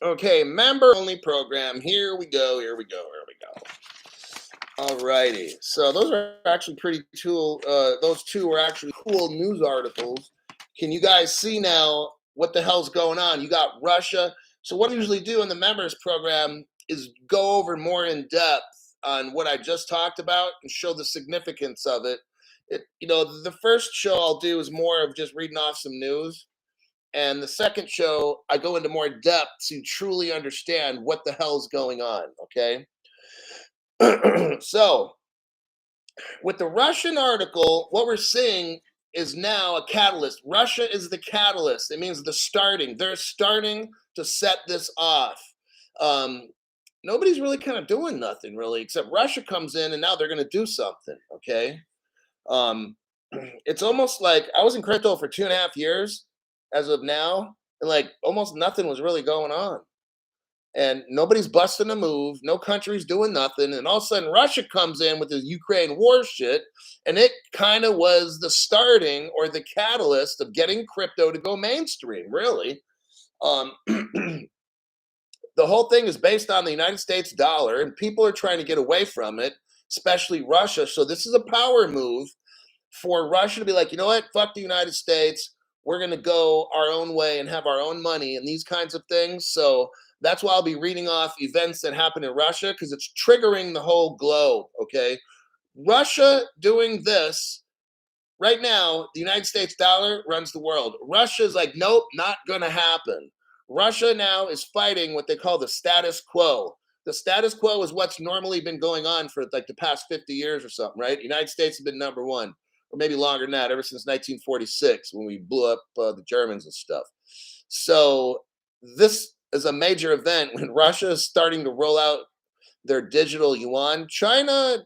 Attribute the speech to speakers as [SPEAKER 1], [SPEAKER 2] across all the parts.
[SPEAKER 1] Okay, member only program. Here we go. Here we go. Here we go. Alrighty. So those are actually pretty cool. Those two were actually cool news articles. Can you guys see now what the hell's going on? You got Russia. So what I usually do in the members program is go over more in depth on what I just talked about and show the significance of it. The first show I'll do is more of just reading off some news. And the second show, I go into more depth to truly understand what the hell's going on. Okay. So, with the Russian article, what we're seeing is now a catalyst. Russia is the catalyst. It means the starting. They're starting to set this off. Um, Nobody's really kind of doing nothing really, except Russia comes in and now they're going to do something. Okay. Um, it's almost like I was in crypto for 2.5 years as of now, and like almost nothing was really going on. And nobody's busting a move, no country's doing nothing. And all of a sudden, Russia comes in with the Ukraine war shit, and it kind of was the starting or the catalyst of getting crypto to go mainstream, really. Um, the whole thing is based on the United States dollar, and people are trying to get away from it, especially Russia. So, this is a power move for Russia to be like, you know what, fuck the United States. We're going to go our own way and have our own money and these kinds of things. So that's why I'll be reading off events that happen in Russia because it's triggering the whole globe. Okay. Russia doing this right now, the United States dollar runs the world. Russia's like, nope, not going to happen. Russia now is fighting what they call the status quo. The status quo is what's normally been going on for like the past 50 years or something, right? The United States has been number one, or maybe longer than that, ever since 1946 when we blew up the Germans and stuff. So this is a major event when Russia is starting to roll out their digital yuan. China's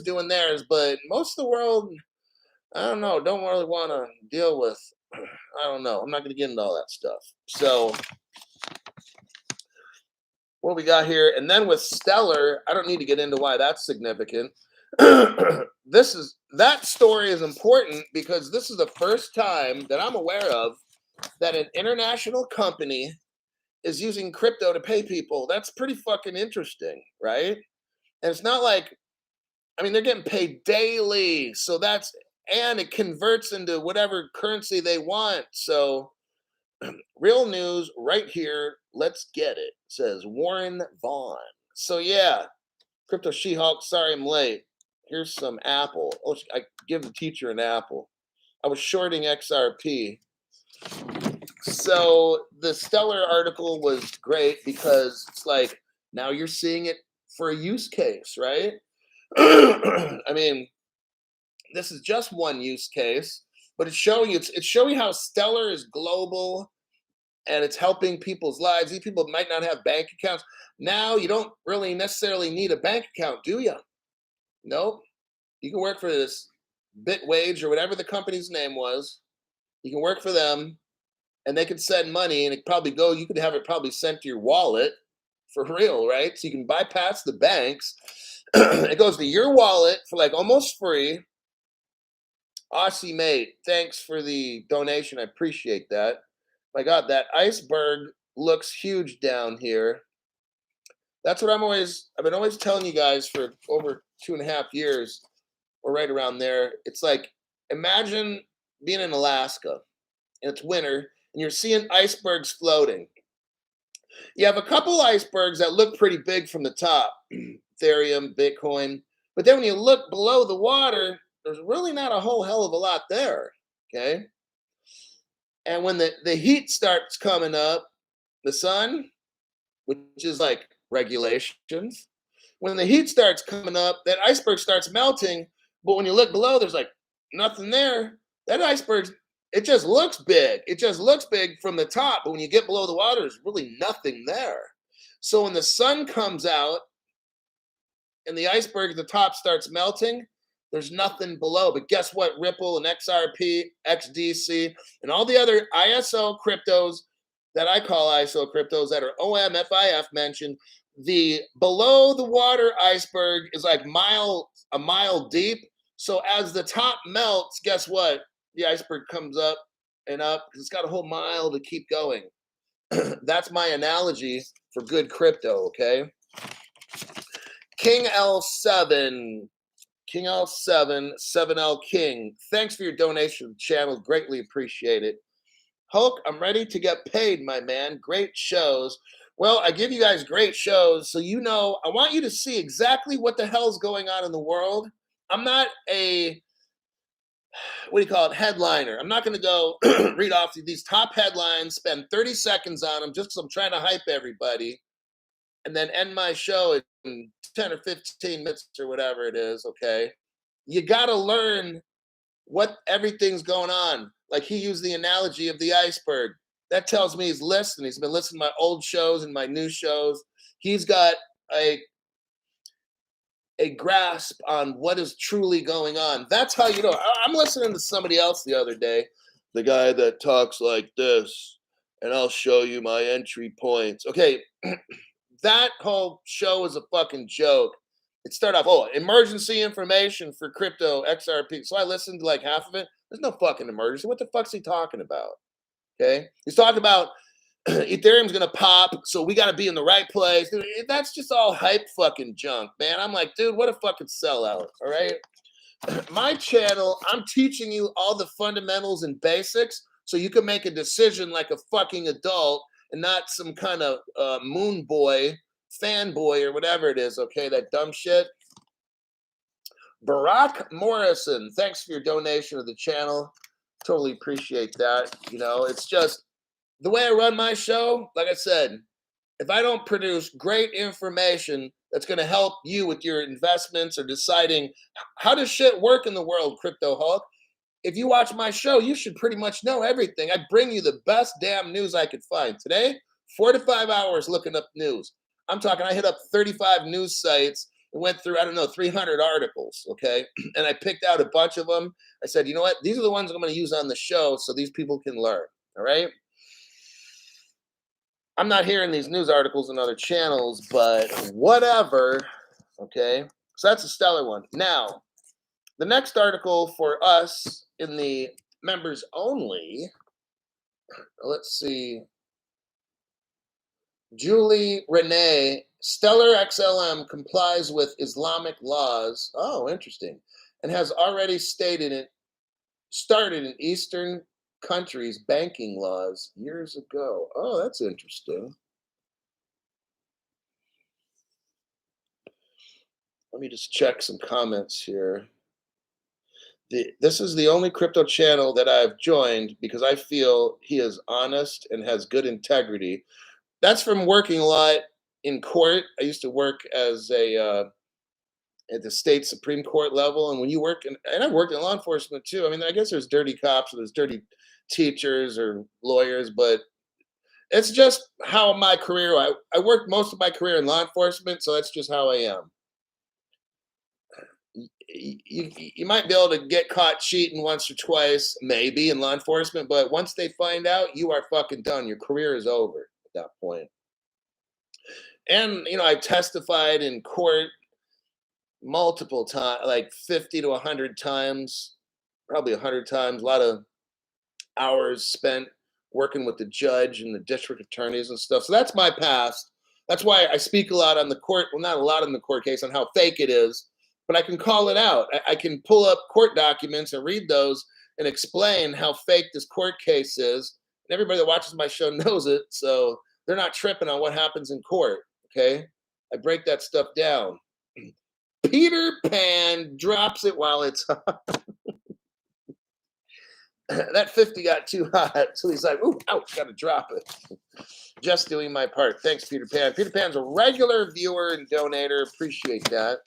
[SPEAKER 1] doing theirs, but most of the world, I don't know, don't really want to deal with. I don't know. I'm not going to get into all that stuff. So what we got here, and then with Stellar, I don't need to get into why that's significant. That story is important because this is the first time that I'm aware of that an international company is using crypto to pay people. That's pretty fucking interesting, right? And it's not like, I mean, they're getting paid daily. So and it converts into whatever currency they want. So, real news right here. Let's get it. Says Warren Vaughn. So, yeah, Crypto She Hulk. Sorry I'm late. Here's some Apple. Oh, I give the teacher an apple. I was shorting XRP. So the Stellar article was great because it's like now you're seeing it for a use case, right? I mean, this is just one use case, but it's showing how Stellar is global and it's helping people's lives. These people might not have bank accounts. Now you don't really necessarily need a bank account, do you? Nope. You can work for this Bitwage or whatever the company's name was. You can work for them and they could send money and you could have it probably sent to your wallet for real, right? So you can bypass the banks. It goes to your wallet for like almost free. Aussie mate, thanks for the donation. I appreciate that. My God, that iceberg looks huge down here. That's what I've been always telling you guys for over 2.5 years, or right around there. It's like, imagine being in Alaska and it's winter and you're seeing icebergs floating. You have a couple icebergs that look pretty big from the top, Ethereum, Bitcoin. But then when you look below the water, there's really not a whole hell of a lot there. Okay. And when the heat starts coming up, the sun, which is like regulations, when the heat starts coming up, that iceberg starts melting. But when you look below, there's like nothing there. That iceberg, it just looks big. It just looks big from the top. But when you get below the water, there's really nothing there. So when the sun comes out and the iceberg at the top starts melting, there's nothing below. But guess what? Ripple and XRP, XDC, and all the other ISO cryptos that I call ISO cryptos that are OMFIF mentioned, the below the water iceberg is like a mile deep. So as the top melts, guess what? The iceberg comes up and up because it's got a whole mile to keep going. That's my analogy for good crypto, okay? King L7, King L7, 7L King. Thanks for your donation to the channel. Greatly appreciate it. Hulk, I'm ready to get paid, my man. Great shows. Well, I give you guys great shows, so you know, I want you to see exactly what the hell's going on in the world. I'm not a, what do you call it, headliner. I'm not going to go read off these top headlines, spend 30 seconds on them just because I'm trying to hype everybody, and then end my show in 10 or 15 minutes or whatever it is, okay? You got to learn what everything's going on. Like he used the analogy of the iceberg. That tells me he's listening. He's been listening to my old shows and my new shows. He's got a grasp on what is truly going on. That's how you know. I'm listening to somebody else the other day, the guy that talks like this, and I'll show you my entry points. Okay, that whole show is a fucking joke. It started off, oh, emergency information for crypto XRP. So I listened to like half of it. There's no fucking emergency. What the fuck's he talking about? Okay. He's talking about Ethereum's going to pop. So we got to be in the right place. Dude, that's just all hype fucking junk, man. I'm like, dude, what a fucking sellout. All right. My channel, I'm teaching you all the fundamentals and basics so you can make a decision like a fucking adult and not some kind of moon boy, fanboy, or whatever it is, okay? That dumb shit. Barack Morrison, thanks for your donation to the channel. Totally appreciate that. You know, it's just the way I run my show. Like I said, if I don't produce great information that's going to help you with your investments or deciding how does shit work in the world, Crypto Hulk, if you watch my show, you should pretty much know everything. I bring you the best damn news I could find. Today, 4 to 5 hours looking up news. I'm talking, I hit up 35 news sites and went through, I don't know, 300 articles, okay? And I picked out a bunch of them. I said, you know what? These are the ones I'm going to use on the show so these people can learn, all right? I'm not hearing these news articles on other channels, but whatever, okay? So that's a stellar one. Now, the next article for us in the members only, let's see. Julie Renee, Stellar XLM complies with Islamic laws. Oh, interesting. And has already started in Eastern countries banking laws years ago. Oh, that's interesting. Let me just check some comments here. This is the only crypto channel that I've joined because I feel he is honest and has good integrity. That's from working a lot in court. I used to work as at the state Supreme Court level, and when you work and I worked in law enforcement too. I mean, I guess there's dirty cops, or there's dirty teachers or lawyers, but it's just how my career. I worked most of my career in law enforcement, so that's just how I am. You might be able to get caught cheating once or twice, maybe in law enforcement, but once they find out, you are fucking done. Your career is over at that point. And you know, I testified in court multiple times, like 50 to 100 times, probably 100 times. A lot of hours spent working with the judge and the district attorneys and stuff. So that's my past. That's why I speak a lot on the court. Well, not a lot in the court case on how fake it is, but I can call it out. I can pull up court documents and read those and explain how fake this court case is. And everybody that watches my show knows it. So they're not tripping on what happens in court. Okay. I break that stuff down. Peter Pan drops it while it's hot. That 50 got too hot. So he's like, ooh, ouch, gotta drop it. Just doing my part. Thanks, Peter Pan. Peter Pan's a regular viewer and donator. Appreciate that.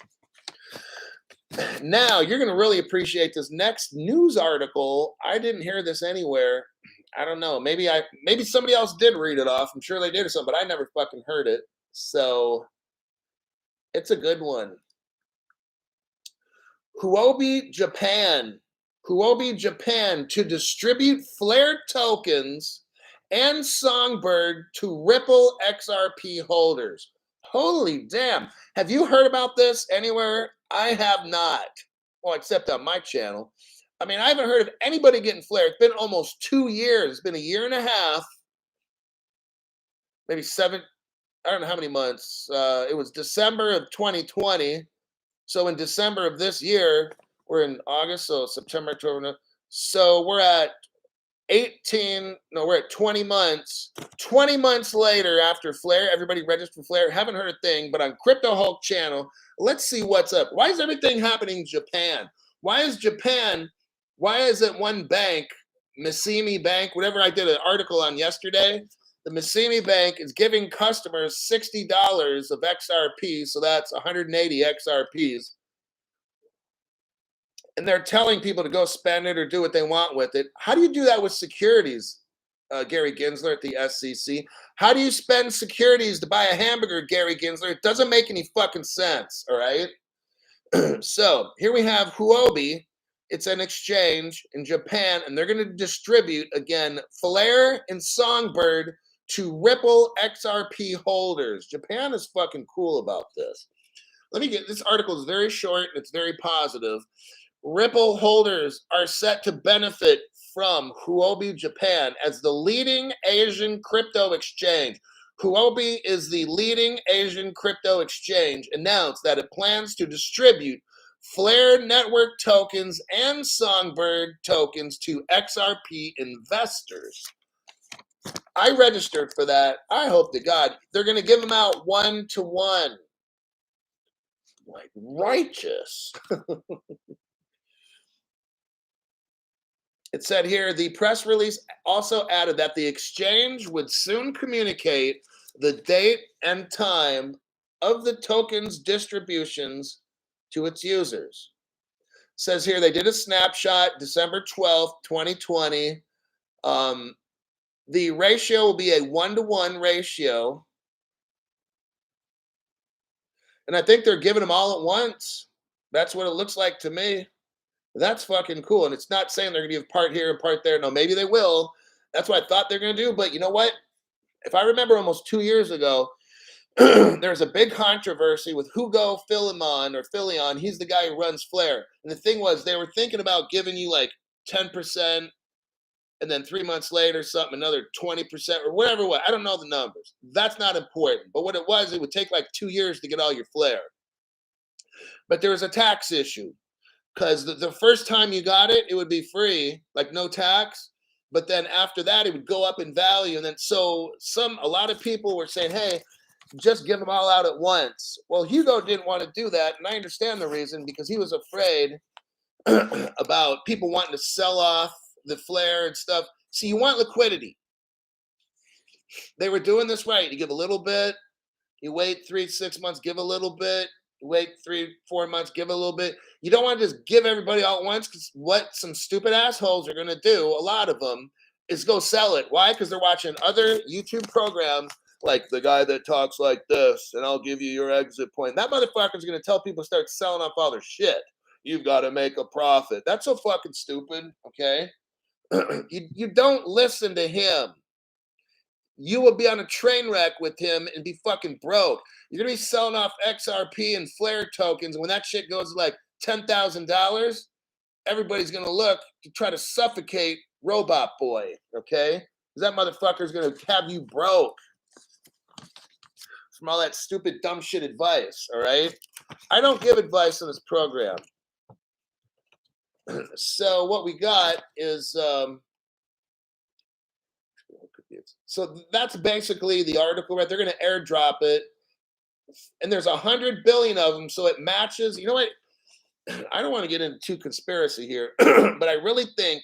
[SPEAKER 1] Now, you're going to really appreciate this next news article. I didn't hear this anywhere. I don't know. Maybe somebody else did read it off. I'm sure they did or something, but I never fucking heard it. So it's a good one. Huobi, Japan to distribute Flare tokens and Songbird to Ripple XRP holders. Holy damn. Have you heard about this anywhere? I have not. Well, except on my channel. I mean, I haven't heard of anybody getting Flare. It's been almost 2 years. It's been a year and a half. maybe seven, I don't know how many months. It was December of 2020. So in December of this year, we're in August, so September, October. So we're at 18, no, we're at 20 months. 20 months later, after Flare, everybody registered for Flare. Haven't heard a thing, but on Crypto Hulk channel, let's see what's up. Why is everything happening in Japan? Why is Japan, why is it one bank, Misimi Bank, whatever I did an article on yesterday, the Misimi Bank is giving customers $60 of XRP, so that's 180 XRPs, and they're telling people to go spend it or do what they want with it. How do you do that with securities, Gary Gensler at the SEC? How do you spend securities to buy a hamburger, Gary Gensler? It doesn't make any fucking sense, all right? So here we have Huobi. It's an exchange in Japan, and they're going to distribute, again, Flare and Songbird to Ripple XRP holders. Japan is fucking cool about this. Let me get, this article is very short and it's very positive. Ripple holders are set to benefit from Huobi Japan as the leading Asian crypto exchange. Huobi is the leading Asian crypto exchange, announced that it plans to distribute Flare Network tokens and Songbird tokens to XRP investors. I registered for that. I hope to God they're going to give them out 1-to-1. Like righteous. It said here, the press release also added that the exchange would soon communicate the date and time of the token's distributions to its users. It says here they did a snapshot December 12th, 2020. The ratio will be a 1-to-1 ratio. And I think they're giving them all at once. That's what it looks like to me. That's fucking cool. And it's not saying they're going to give part here and part there. No, maybe they will. That's what I thought they're going to do. But you know what? If I remember almost 2 years ago, there's a big controversy with Hugo Philemon or Philion. He's the guy who runs Flare. And the thing was, they were thinking about giving you like 10%, and then 3 months later, something, another 20% or whatever. I don't know the numbers. That's not important. But what it was, it would take like 2 years to get all your Flare. But there was a tax issue. Because the first time you got it, it would be free, like no tax. But then after that, it would go up in value. And then a lot of people were saying, hey, just give them all out at once. Well, Hugo didn't want to do that. And I understand the reason, because he was afraid about people wanting to sell off the Flare and stuff. See, you want liquidity. They were doing this right. You give a little bit, you wait 3-6 months, give a little bit. Wait 3-4 months, give a little bit. You don't want to just give everybody all at once, because what some stupid assholes are going to do, a lot of them, is go sell it. Why? Because they're watching other YouTube programs like the guy that talks like this, and I'll give you your exit point. That motherfucker's going to tell people to start selling off all their shit. You've got to make a profit. That's so fucking stupid, okay? You don't listen to him. You will be on a train wreck with him and be fucking broke. You're going to be selling off XRP and Flare tokens. And when that shit goes to like $10,000, everybody's going to look to try to suffocate Robot Boy, okay? Because that motherfucker's going to have you broke from all that stupid, dumb shit advice, all right? I don't give advice on this program. So what we got is... So that's basically the article, right? They're going to airdrop it, and there's 100 billion of them, so it matches. You know what? I don't want to get into conspiracy here, but I really think.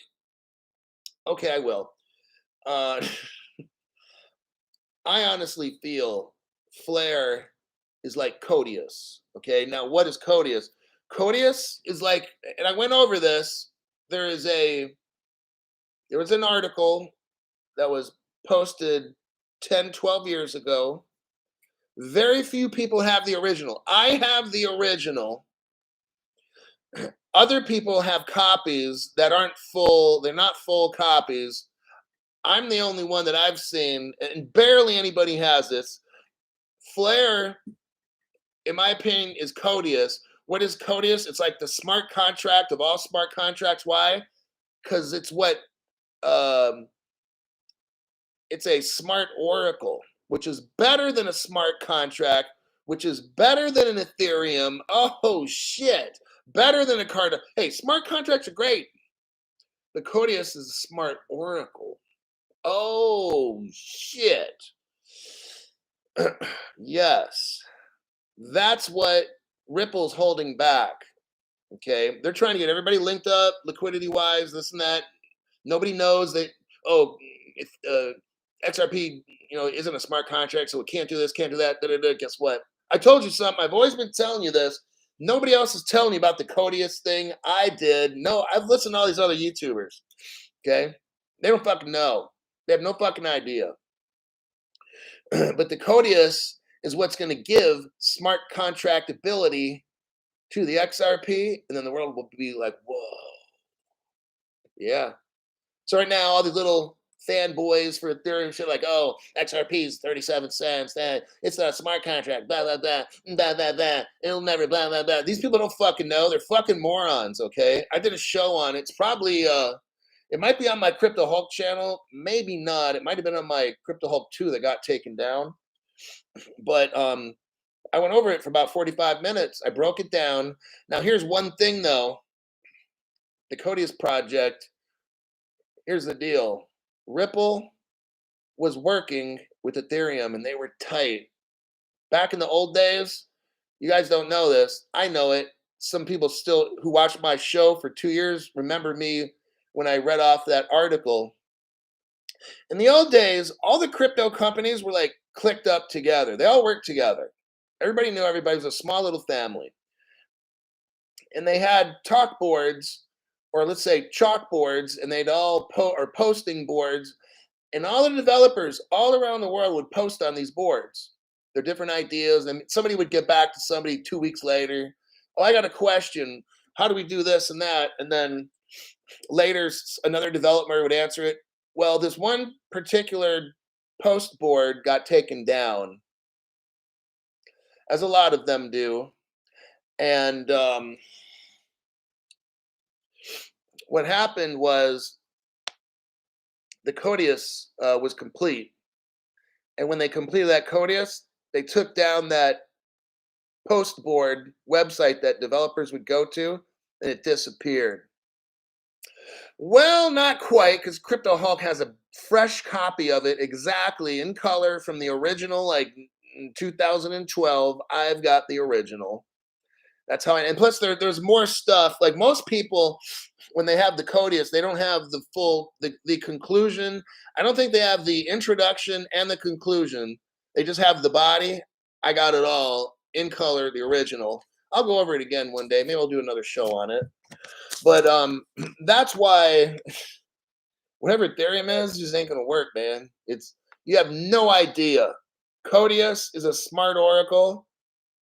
[SPEAKER 1] Okay, I will. I honestly feel Flare is like Codius. Okay, now what is Codius? Codius is like, and I went over this. There was an article that was posted 10-12 years ago. Very few people have the original. I have the original. Other people have copies that aren't full. They're not full copies. I'm the only one that I've seen, and barely anybody has this. Flare, in my opinion, is Codius. What is Codius? It's like the smart contract of all smart contracts. Why? Because it's what it's a smart oracle. which is better than a smart contract, which is better than an Ethereum. Oh shit. Better than a card. Hey, smart contracts are great. The Codius is a smart oracle. Oh shit. Yes. That's what Ripple's holding back. Okay. They're trying to get everybody linked up, liquidity wise, this and that. Nobody knows that, oh, if, XRP, isn't a smart contract, so it can't do this, can't do that. Da, da, da. Guess what? I told you something. I've always been telling you this. Nobody else is telling you about the Codius thing. I did. No, I've listened to all these other YouTubers. Okay. They don't fucking know. They have no fucking idea. But the Codius is what's going to give smart contract ability to the XRP, and then the world will be like, whoa. Yeah. So right now, all these little fanboys for Ethereum shit like, oh, XRP is 37 cents, that it's not a smart contract, blah, blah, blah, blah, blah, blah, it'll never, blah, blah, blah. These people don't fucking know. They're fucking morons, okay? I did a show on it. It's probably, it might be on my Crypto Hulk channel. Maybe not. It might have been on my Crypto Hulk 2 that got taken down. But I went over it for about 45 minutes. I broke it down. Now, here's one thing, though. The Codius project, here's the deal. Ripple was working with Ethereum, and they were tight. Back in the old days, you guys don't know this. I know it. Some people still who watched my show for 2 years remember me when I read off that article. In the old days, all the crypto companies were like clicked up together. They all worked together. Everybody knew everybody. It was a small little family. And they had talk boards, or let's say chalkboards, and they'd all or posting boards. And all the developers all around the world would post on these boards their different ideas. And somebody would get back to somebody 2 weeks later. Oh, I got a question. How do we do this and that? And then later, another developer would answer it. Well, this one particular post board got taken down, as a lot of them do. And what happened was the Codius was complete. And when they completed that Codius, they took down that post board website that developers would go to, and it disappeared. Well, not quite, because Crypto Hulk has a fresh copy of it exactly in color from the original, like in 2012. I've got the original. That's how and plus there's more stuff. Like most people, when they have the Codius, they don't have the full, the conclusion. I don't think they have the introduction and the conclusion. They just have the body. I got it all in color, the original. I'll go over it again one day. Maybe I'll do another show on it. But that's why whatever Ethereum is just ain't gonna work, man. You have no idea. Codius is a smart oracle.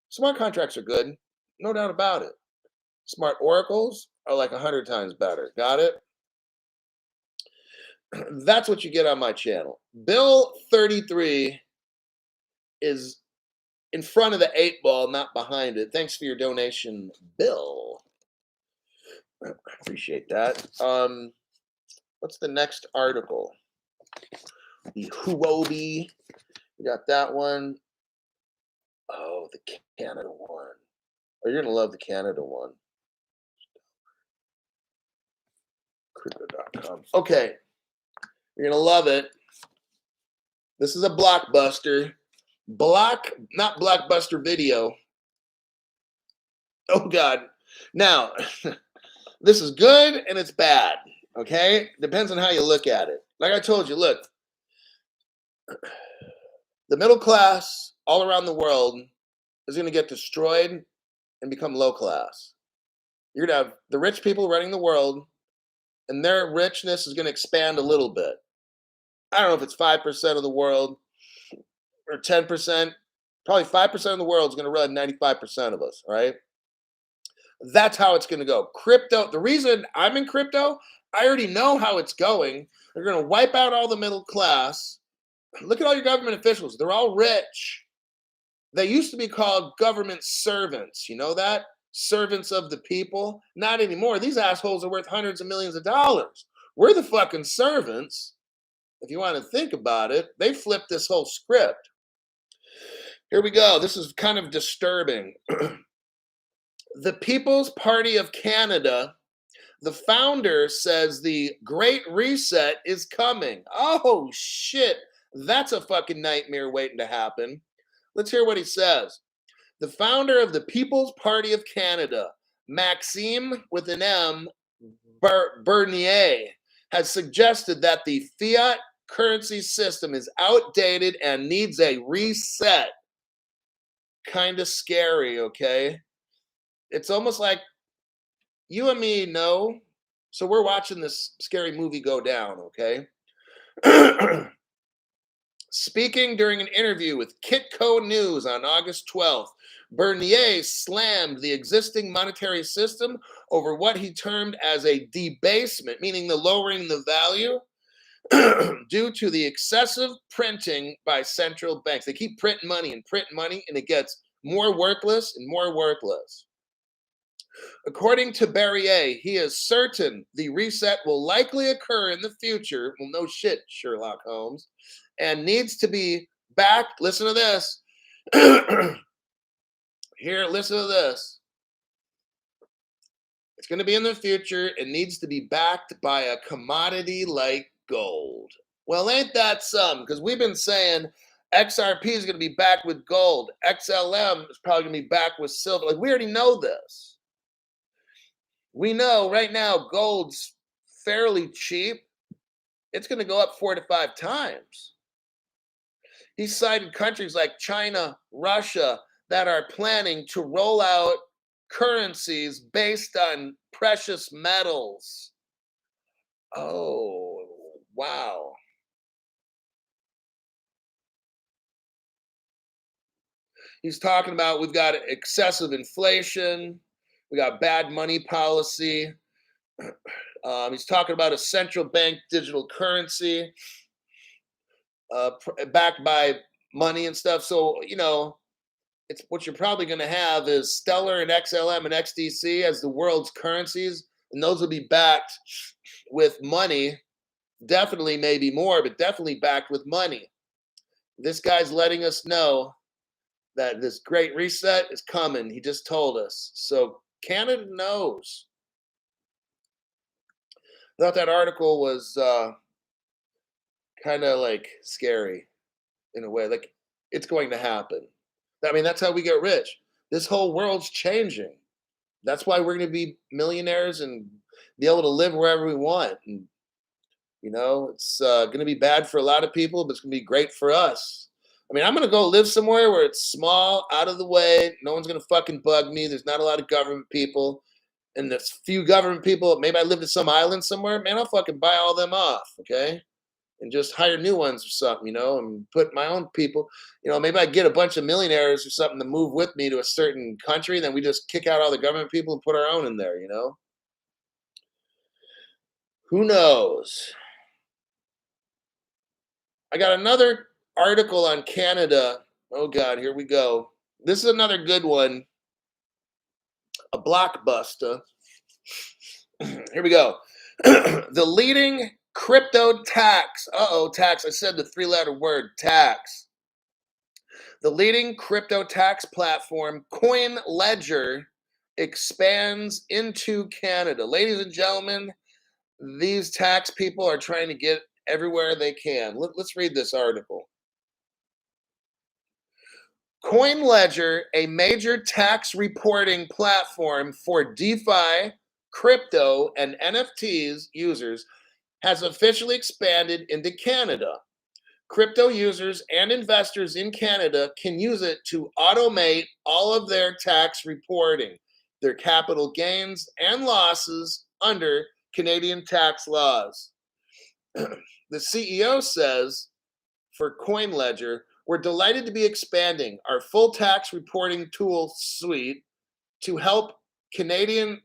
[SPEAKER 1] Smart contracts are good, no doubt about it. Smart oracles are like 100 times better. Got it? That's what you get on my channel. Bill 33 is in front of the 8 ball, not behind it. Thanks for your donation, Bill. I appreciate that. What's the next article? The Huobi. We got that one. Oh, the Canada one. Oh, you're gonna love the Canada one. Crypto.com. Okay. You're gonna love it. This is a blockbuster. Not blockbuster video. Oh God. Now, this is good and it's bad. Okay? Depends on how you look at it. Like I told you, look. The middle class all around the world is going to get destroyed and become low class. You're going to have the rich people running the world, and their richness is going to expand a little bit. I don't know if it's 5% of the world or 10%. Probably 5% of the world is going to run 95% of us, right? That's how it's going to go. Crypto, the reason I'm in crypto, I already know how it's going. They're going to wipe out all the middle class. Look at all your government officials. They're all rich. They used to be called government servants. You know that? Servants of the people. Not anymore. These assholes are worth hundreds of millions of dollars. We're the fucking servants. If you want to think about it, they flipped this whole script. Here we go. This is kind of disturbing. The People's Party of Canada, the founder says the Great Reset is coming. Oh, shit. That's a fucking nightmare waiting to happen. Let's hear what he says. The founder of the People's Party of Canada, Maxime with an M, Bernier, has suggested that the fiat currency system is outdated and needs a reset. Kind of scary, okay? It's almost like you and me know. So we're watching this scary movie go down, okay? Speaking during an interview with Kitco News on August 12th, Bernier slammed the existing monetary system over what he termed as a debasement, meaning the lowering the value due to the excessive printing by central banks. They keep printing money, and it gets more worthless and more worthless. According to Bernier, he is certain the reset will likely occur in the future. Well, no shit, Sherlock Holmes. And needs to be backed. Listen to this. Here, listen to this. It's going to be in the future. It needs to be backed by a commodity like gold. Well, ain't that some? Because we've been saying XRP is going to be backed with gold. XLM is probably going to be backed with silver. Like, we already know this. We know right now gold's fairly cheap. It's going to go up 4 to 5 times. He cited countries like China, Russia, that are planning to roll out currencies based on precious metals. Oh, wow. He's talking about we've got excessive inflation, we got bad money policy. He's talking about a central bank digital currency backed by money and stuff. So, it's what you're probably going to have is Stellar and XLM and XDC as the world's currencies, and those will be backed with money. Definitely, maybe more, but definitely backed with money. This guy's letting us know that this great reset is coming. He just told us. So Canada knows. I thought that article was kind of like scary in a way. Like, it's going to happen. I mean, that's how we get rich. This whole world's changing. That's why we're going to be millionaires and be able to live wherever we want. And, it's going to be bad for a lot of people, but it's going to be great for us. I mean, I'm going to go live somewhere where it's small, out of the way. No one's going to fucking bug me. There's not a lot of government people. And there's few government people. Maybe I lived in some island somewhere. Man, I'll fucking buy all them off, okay? And just hire new ones or something, and put my own people. Maybe I get a bunch of millionaires or something to move with me to a certain country. Then we just kick out all the government people and put our own in there, Who knows? I got another article on Canada. Oh, God, here we go. This is another good one. A blockbuster. Here we go. The leading crypto tax. Tax. I said the 3-letter word, tax. The leading crypto tax platform, CoinLedger, expands into Canada. Ladies and gentlemen, these tax people are trying to get everywhere they can. Let's read this article. CoinLedger, a major tax reporting platform for DeFi, crypto, and NFTs users, has officially expanded into Canada. Crypto users and investors in Canada can use it to automate all of their tax reporting, their capital gains and losses under Canadian tax laws. The CEO says, for CoinLedger, we're delighted to be expanding our full tax reporting tool suite to help Canadian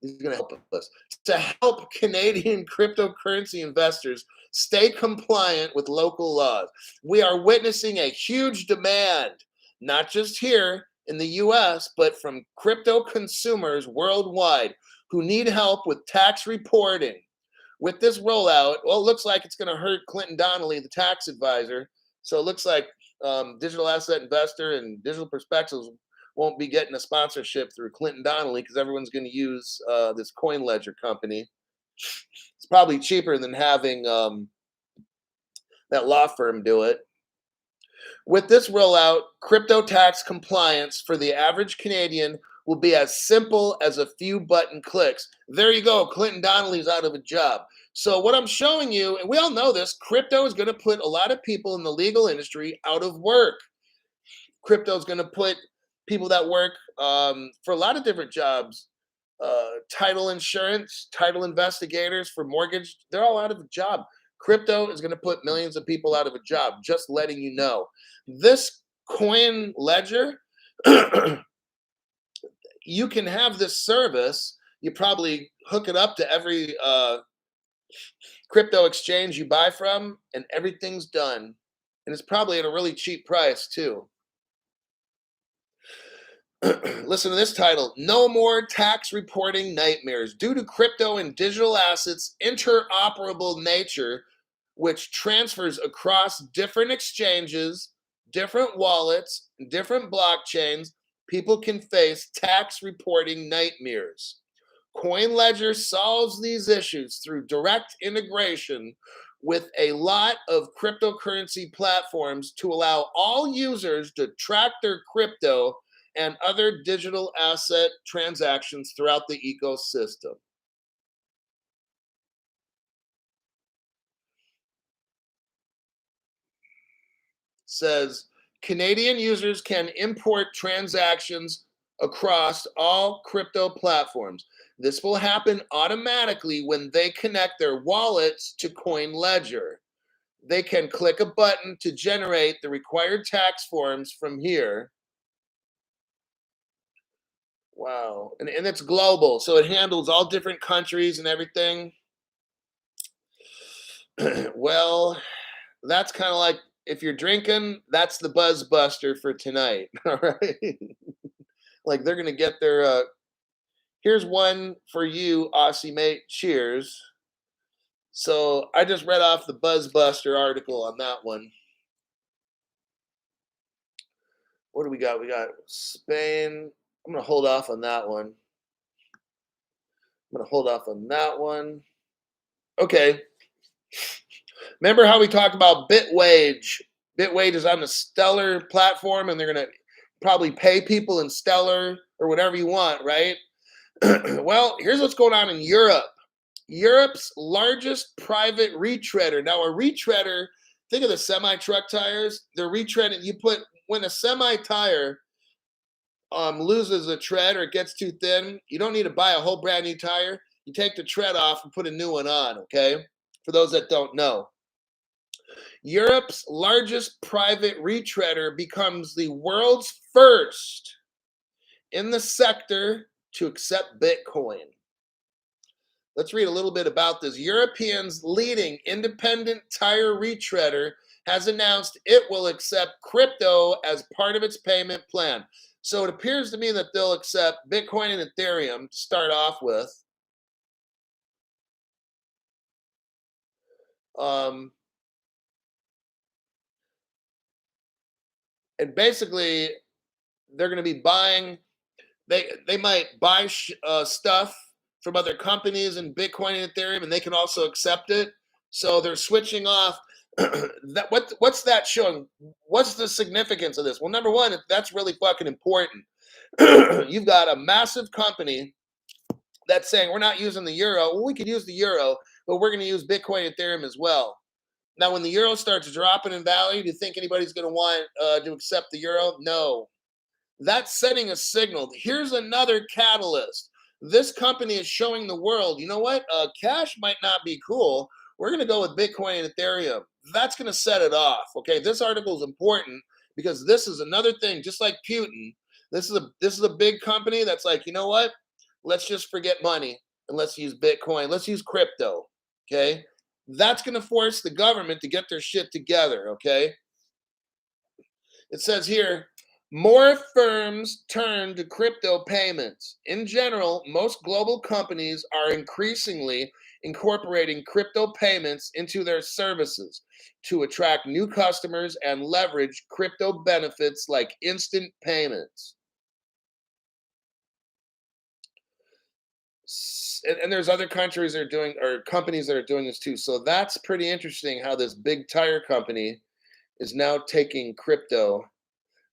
[SPEAKER 1] cryptocurrency investors stay compliant with local laws. We are witnessing a huge demand, not just here in the US, but from crypto consumers worldwide who need help with tax reporting. With this rollout, well, it looks like it's going to hurt Clinton Donnelly, the tax advisor. So it looks like Digital Asset Investor and Digital Perspectives won't be getting a sponsorship through Clinton Donnelly because everyone's going to use this Coin Ledger company. It's probably cheaper than having that law firm do it. With this rollout, crypto tax compliance for the average Canadian will be as simple as a few button clicks. There you go. Clinton Donnelly's out of a job. So, what I'm showing you, and we all know this, crypto is going to put a lot of people in the legal industry out of work. Crypto is going to put people that work for a lot of different jobs, title insurance, title investigators for mortgage, they're all out of a job. Crypto is going to put millions of people out of a job, just letting you know. This coin ledger, you can have this service. You probably hook it up to every crypto exchange you buy from, and everything's done. And it's probably at a really cheap price, too. Listen to this title: No More Tax Reporting Nightmares. Due to crypto and digital assets' interoperable nature, which transfers across different exchanges, different wallets, different blockchains, people can face tax reporting nightmares. CoinLedger solves these issues through direct integration with a lot of cryptocurrency platforms to allow all users to track their crypto and other digital asset transactions throughout the ecosystem. Says Canadian users can import transactions across all crypto platforms. This will happen automatically when they connect their wallets to CoinLedger. They can click a button to generate the required tax forms from here. Wow. And it's global, so it handles all different countries and everything. Well, that's kind of like if you're drinking, that's the buzz buster for tonight. All right. Like they're going to get their, here's one for you, Aussie mate. Cheers. So I just read off the Buzzbuster article on that one. What do we got? We got Spain. I'm going to hold off on that one. Okay. Remember how we talked about Bitwage? Bitwage is on the Stellar platform, and they're going to probably pay people in Stellar or whatever you want, right? Well, here's what's going on in Europe. Europe's largest private retreader. Now, a retreader, think of the semi-truck tires. They're retreading. When a semi-tire loses a tread or it gets too thin, you don't need to buy a whole brand new tire. You take the tread off and put a new one on, okay? For those that don't know. Europe's largest private retreader becomes the world's first in the sector to accept Bitcoin. Let's read a little bit about this. Europeans' leading independent tire retreader has announced it will accept crypto as part of its payment plan. So it appears to me that they'll accept Bitcoin and Ethereum to start off with. And basically, they're going to be buying. They might buy stuff from other companies in Bitcoin and Ethereum, and they can also accept it. So they're switching off. What's that showing? What's the significance of this? Well, number one, that's really fucking important. You've got a massive company that's saying we're not using the euro. Well, we could use the euro, but we're going to use Bitcoin and Ethereum as well. Now, when the euro starts dropping in value, do you think anybody's going to want to accept the euro? No. That's setting a signal. Here's another catalyst. This company is showing the world, you know what? Cash might not be cool. We're going to go with Bitcoin and Ethereum. That's going to set it off. Okay, this article is important because this is another thing. Just like Putin, this is a big company that's like, you know what? Let's just forget money and let's use Bitcoin. Let's use crypto. Okay, that's going to force the government to get their shit together. Okay, it says here. More firms turn to crypto payments. In general, most global companies are increasingly incorporating crypto payments into their services to attract new customers and leverage crypto benefits like instant payments. And there's other countries that are doing, or companies that are doing this too. So that's pretty interesting how this big tire company is now taking crypto.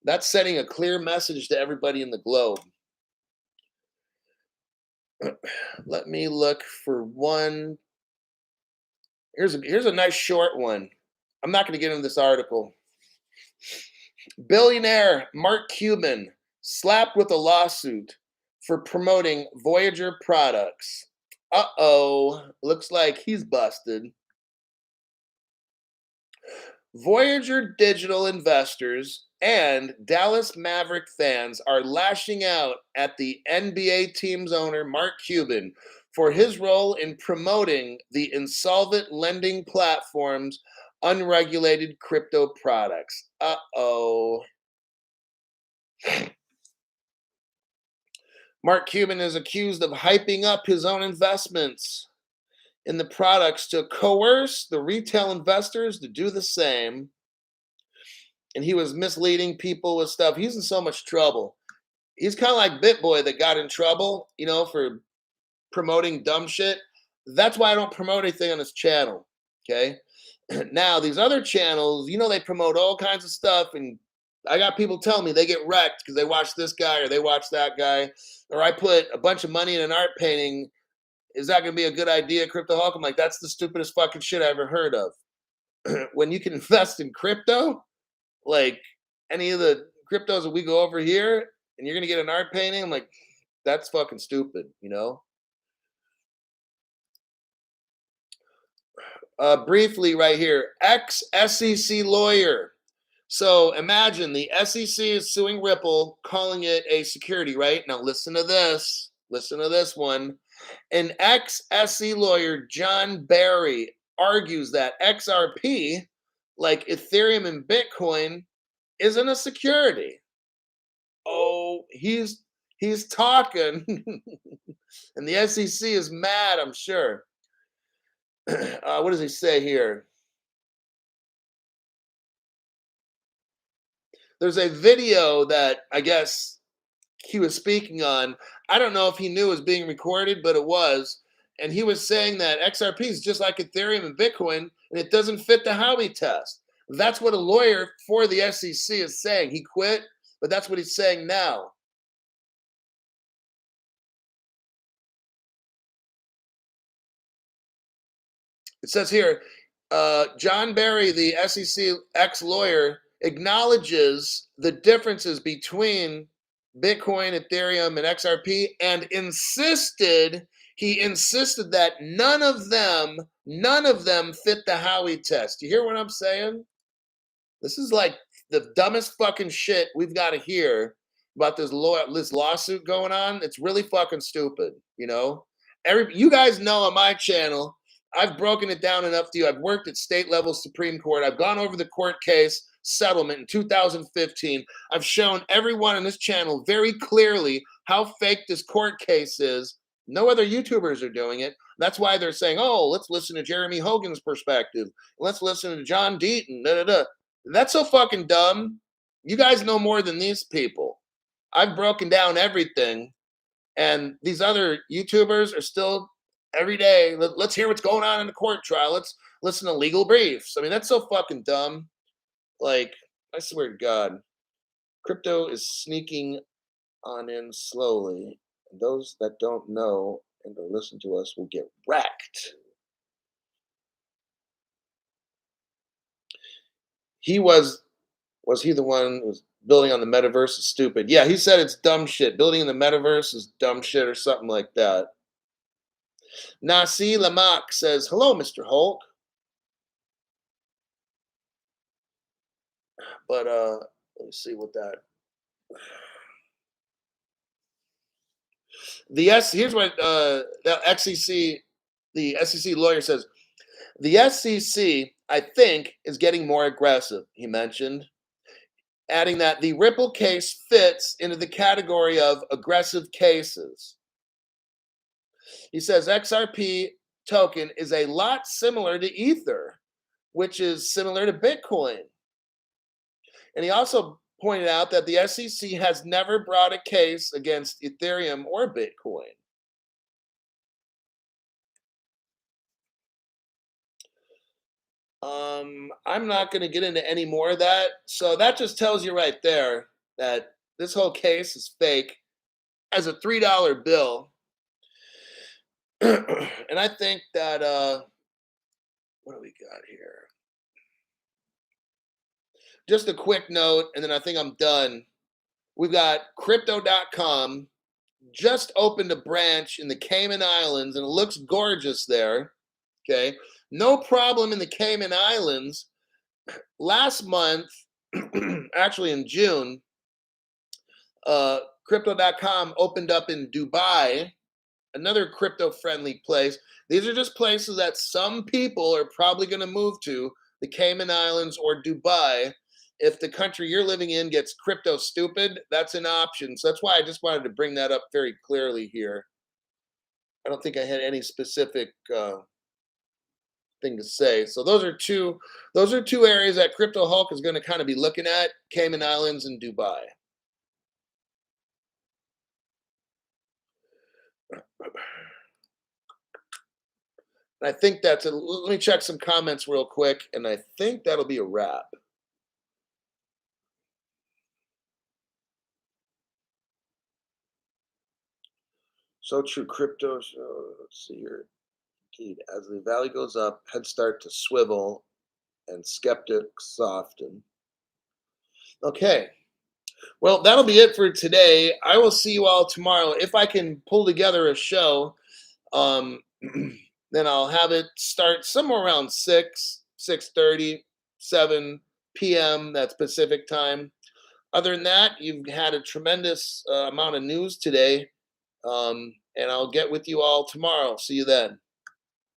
[SPEAKER 1] That's sending a clear message to everybody in the globe. Let me look for one. Here's a nice short one. I'm not going to get into this article. Billionaire Mark Cuban slapped with a lawsuit for promoting Voyager products. Uh-oh, looks like he's busted. Voyager digital investors and Dallas Maverick fans are lashing out at the NBA team's owner, Mark Cuban, for his role in promoting the insolvent lending platform's unregulated crypto products. Uh-oh. Mark Cuban is accused of hyping up his own investments in the products to coerce the retail investors to do the same. And he was misleading people with stuff. He's in so much trouble. He's kind of like BitBoy that got in trouble, for promoting dumb shit. That's why I don't promote anything on this channel. Okay. Now, these other channels, they promote all kinds of stuff. And I got people telling me they get wrecked because they watch this guy or they watch that guy. Or I put a bunch of money in an art painting. Is that going to be a good idea, Crypto Hulk? I'm like, that's the stupidest fucking shit I ever heard of. When you can invest in crypto, like any of the cryptos that we go over here, and you're going to get an art painting, I'm like, that's fucking stupid, Briefly right here, ex-SEC lawyer. So imagine the SEC is suing Ripple, calling it a security, right? Now listen to this. Listen to this one. An ex-SEC lawyer, John Barry, argues that XRP, like Ethereum and Bitcoin, isn't a security. Oh, he's talking. And the SEC is mad, I'm sure. What does he say here? There's a video that I guess he was speaking on. I don't know if he knew it was being recorded, but it was. And he was saying that XRP is just like Ethereum and Bitcoin, and it doesn't fit the Huobi test. That's what a lawyer for the SEC is saying. He quit, but that's what he's saying now. It says here, John Barry, the SEC ex-lawyer, acknowledges the differences between Bitcoin, Ethereum, and XRP, and he insisted that none of them fit the Huobi test. You hear what I'm saying? This is like the dumbest fucking shit we've got to hear about this lawsuit going on. It's really fucking stupid, you guys know on my channel, I've broken it down enough to you. I've worked at state level Supreme Court. I've gone over the court case settlement in 2015. I've shown everyone on this channel very clearly how fake this court case is. No other YouTubers are doing it. That's why they're saying, oh, let's listen to Jeremy Hogan's perspective. Let's listen to John Deaton. That's so fucking dumb. You guys know more than these people. I've broken down everything. And these other YouTubers are still every day. Let's hear what's going on in the court trial. Let's listen to legal briefs. I mean, that's so fucking dumb. Like, I swear to God, crypto is sneaking on in slowly. And those that don't know and don't listen to us will get wrecked. Was he the one who was building on the metaverse is stupid? Yeah, he said it's dumb shit. Building in the metaverse is dumb shit or something like that. Nasi Lamak says, hello, Mr. Hulk. But let me see what that. Here's what the SEC lawyer says. The SEC, I think, is getting more aggressive, he mentioned, adding that the Ripple case fits into the category of aggressive cases. He says XRP token is a lot similar to Ether, which is similar to Bitcoin. And he also pointed out that the SEC has never brought a case against Ethereum or Bitcoin. I'm not going to get into any more of that. So that just tells you right there that this whole case is fake as a $3 bill. And I think that, what do we got here? Just a quick note, and then I think I'm done. We've got crypto.com just opened a branch in the Cayman Islands, and it looks gorgeous there. Okay. No problem in the Cayman Islands. Last month, actually in June, crypto.com opened up in Dubai, another crypto friendly place. These are just places that some people are probably going to move to, the Cayman Islands or Dubai. If the country you're living in gets crypto stupid, that's an option. So that's why I just wanted to bring that up very clearly here. I don't think I had any specific thing to say. So those are two areas that Crypto Hulk is going to kind of be looking at: Cayman Islands and Dubai. I think that's a, let me check some comments real quick, and I think that'll be a wrap. So true, crypto. So let's see here. Indeed, as the value goes up, heads start to swivel, and skeptics soften. Okay. Well, that'll be it for today. I will see you all tomorrow. If I can pull together a show, um, then I'll have it start somewhere around 6:30, 7 p.m. That's Pacific time. Other than that, you've had a tremendous amount of news today, and I'll get with you all tomorrow. See you then.